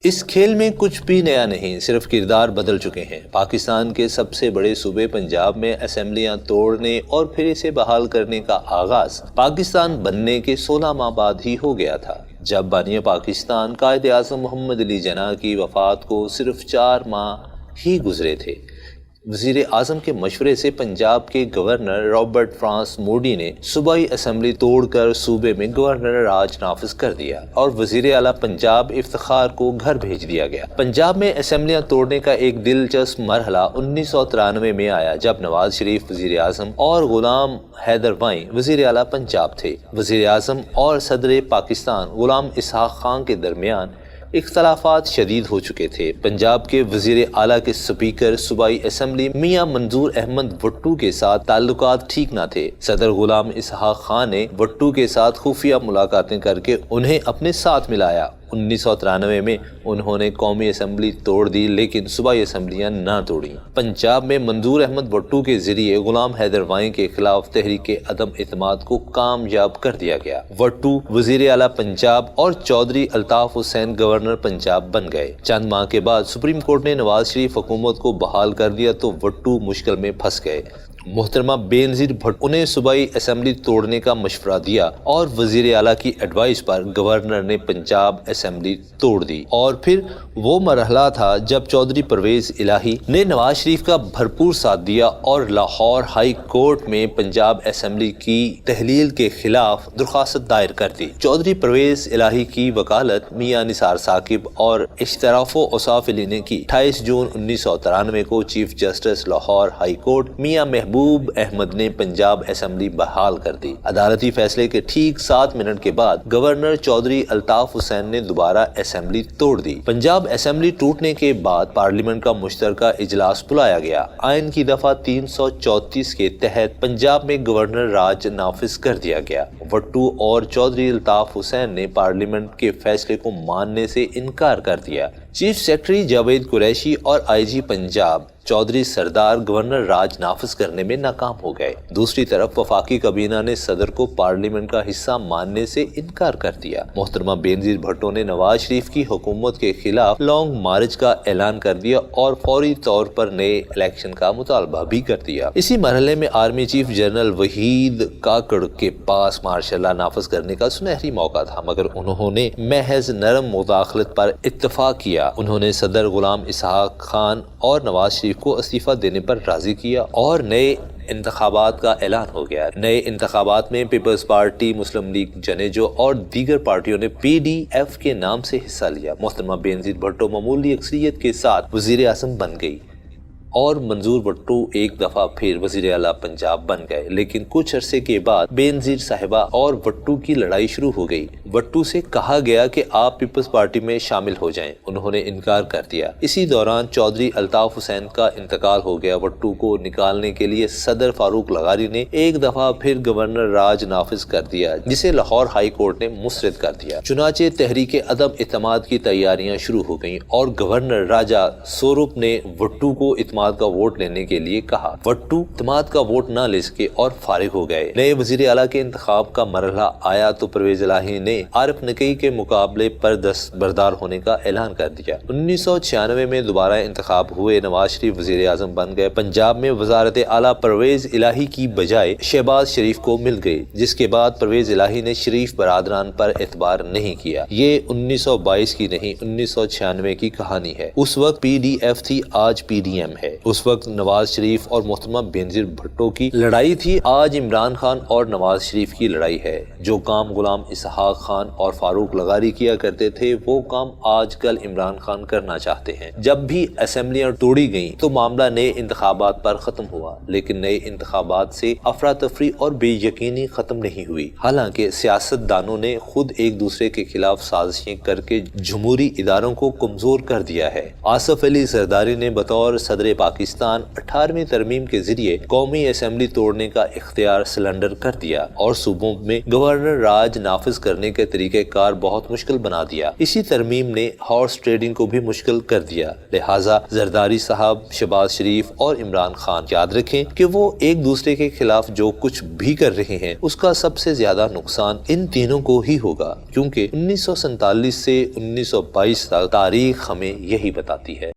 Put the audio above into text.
اس کھیل میں کچھ بھی نیا نہیں، صرف کردار بدل چکے ہیں۔ پاکستان کے سب سے بڑے صوبے پنجاب میں اسمبلیاں توڑنے اور پھر اسے بحال کرنے کا آغاز پاکستان بننے کے 16 ماہ بعد ہی ہو گیا تھا، جب بانی پاکستان قائد اعظم محمد علی جناح کی وفات کو صرف 4 ماہ ہی گزرے تھے۔ وزیر اعظم کے مشورے سے پنجاب کے گورنر رابرٹ فرانس موڈی نے صوبائی اسمبلی توڑ کر صوبے میں گورنر راج نافذ کر دیا اور وزیر اعلیٰ پنجاب افتخار کو گھر بھیج دیا گیا۔ پنجاب میں اسمبلیاں توڑنے کا ایک دلچسپ مرحلہ 1993 میں آیا، جب نواز شریف وزیر اعظم اور غلام حیدر وائیں وزیر اعلیٰ پنجاب تھے۔ وزیر اعظم اور صدر پاکستان غلام اسحاق خان کے درمیان اختلافات شدید ہو چکے تھے۔ پنجاب کے وزیر اعلیٰ کے سپیکر صوبائی اسمبلی میاں منظور احمد وٹو کے ساتھ تعلقات ٹھیک نہ تھے۔ صدر غلام اسحاق خان نے وٹو کے ساتھ خفیہ ملاقاتیں کر کے انہیں اپنے ساتھ ملایا۔ 1993 میں انہوں نے قومی اسمبلی توڑ دی، لیکن صوبائی اسمبلیاں نہ توڑیں۔ پنجاب میں منظور احمد وٹو کے ذریعے غلام حیدر وائیں کے خلاف تحریک عدم اعتماد کو کامیاب کر دیا گیا۔ وٹو وزیر اعلیٰ پنجاب اور چودھری الطاف حسین گورنر پنجاب بن گئے۔ چند ماہ کے بعد سپریم کورٹ نے نواز شریف حکومت کو بحال کر دیا تو وٹو مشکل میں پھنس گئے۔ محترمہ بے نظیر بھٹو نے صوبائی اسمبلی توڑنے کا مشورہ دیا اور وزیر اعلیٰ کی ایڈوائس پر گورنر نے پنجاب اسمبلی توڑ دی۔ اور پھر وہ مرحلہ تھا جب چودھری پرویز الہی نے نواز شریف کا بھرپور ساتھ دیا اور لاہور ہائی کورٹ میں پنجاب اسمبلی کی تحلیل کے خلاف درخواست دائر کر دی۔ چودھری پرویز الہی کی وکالت میاں نثار ثاقب اور اشتراف و اوصاف علی نے کی۔ 28 جون 1993 کو chief justice Lahore high court میاں محبوب احمد نے پنجاب اسمبلی بحال کر دی۔ عدالتی فیصلے کے ٹھیک 7 منٹ کے بعد گورنر چودھری الطاف حسین نے دوبارہ اسمبلی توڑ دی۔ پنجاب اسمبلی ٹوٹنے کے بعد پارلیمنٹ کا مشترکہ اجلاس بلایا گیا۔ آئین کی دفعہ 334 کے تحت پنجاب میں گورنر راج نافذ کر دیا گیا۔ وٹو اور چودھری الطاف حسین نے پارلیمنٹ کے فیصلے کو ماننے سے انکار کر دیا۔ چیف سیکرٹری جاوید قریشی اور آئی جی پنجاب چودھری سردار گورنر راج نافذ کرنے میں ناکام ہو گئے۔ دوسری طرف وفاقی کابینہ نے صدر کو پارلیمنٹ کا حصہ ماننے سے انکار کر دیا۔ محترمہ بے نظیر بھٹو نے نواز شریف کی حکومت کے خلاف لانگ مارچ کا اعلان کر دیا اور فوری طور پر نئے الیکشن کا مطالبہ بھی کر دیا۔ اسی مرحلے میں army chief general Waheed Kakar کے پاس مارشل لاء نافذ کرنے کا سنہری موقع تھا، مگر انہوں نے محض نرم مداخلت پر اتفاق کیا۔ انہوں نے صدر غلام اسحاق خان اور نواز شریف کو استعفیٰ دینے پر راضی کیا اور نئے انتخابات کا اعلان ہو گیا۔ نئے انتخابات میں پیپلز پارٹی، مسلم لیگ جنیجو اور دیگر پارٹیوں نے PDF کے نام سے حصہ لیا۔ محترمہ بے نظیر بھٹو معمولی اکثریت کے ساتھ وزیر اعظم بن گئی اور منظور وٹو ایک دفعہ پھر وزیر اعلیٰ پنجاب بن گئے، لیکن کچھ عرصے کے بعد بے نظیر صاحبہ اور وٹو کی لڑائی شروع ہو گئی۔ وٹو سے کہا گیا کہ آپ پیپلز پارٹی میں شامل ہو جائیں، انہوں نے انکار کر دیا۔ اسی دوران چودھری الطاف حسین کا انتقال ہو گیا۔ وٹو کو نکالنے کے لیے صدر فاروق لغاری نے ایک دفعہ پھر گورنر راج نافذ کر دیا، جسے لاہور ہائی کورٹ نے مسترد کر دیا۔ چنانچہ تحریک عدم اعتماد کی تیاریاں شروع ہو گئیں اور گورنر راجا سوروپ نے وٹو کو اعتماد کا ووٹ لینے کے لیے کہا۔ وٹو اعتماد کا ووٹ نہ لے سکے اور فارغ ہو گئے۔ نئے وزیر اعلیٰ کے انتخاب کا مرحلہ آیا تو پرویز الہی نے عارف نقی کے مقابلے پر دستبردار ہونے کا اعلان کر دیا۔ 1996 میں دوبارہ انتخاب ہوئے۔ نواز شریف وزیر اعظم بن گئے۔ پنجاب میں وزارت اعلیٰ پرویز الہی کی بجائے شہباز شریف کو مل گئی، جس کے بعد پرویز الہی نے شریف برادران پر اعتبار نہیں کیا۔ یہ 1922 کی نہیں، 1996 کی کہانی ہے۔ اس وقت PDF تھی، آج PDM ہے۔ اس وقت نواز شریف اور محترمہ بے نظیر بھٹو کی لڑائی تھی، آج عمران خان اور نواز شریف کی لڑائی ہے۔ جو کام غلام اسحاق خان اور فاروق لغاری کیا کرتے تھے، وہ کام آج کل عمران خان کرنا چاہتے ہیں۔ جب بھی اسمبلیاں توڑی گئیں تو معاملہ نئے انتخابات پر ختم ہوا، لیکن نئے انتخابات سے افراتفری اور بے یقینی ختم نہیں ہوئی۔ حالانکہ سیاست دانوں نے خود ایک دوسرے کے خلاف سازشیں کر کے جمہوری اداروں کو کمزور کر دیا ہے۔ آصف علی زرداری نے بطور صدر پاکستان 18ویں ترمیم کے ذریعے قومی اسمبلی توڑنے کا اختیار سلنڈر کر دیا اور صوبوں میں گورنر راج نافذ کرنے کے طریقہ کار بہت مشکل بنا دیا۔ اسی ترمیم نے ہارس ٹریڈنگ کو بھی مشکل کر دیا، لہٰذا زرداری صاحب، شہباز شریف اور عمران خان یاد رکھیں کہ وہ ایک دوسرے کے خلاف جو کچھ بھی کر رہے ہیں اس کا سب سے زیادہ نقصان ان تینوں کو ہی ہوگا، کیونکہ 1947 سے 1922 تک تاریخ ہمیں یہی بتاتی ہے۔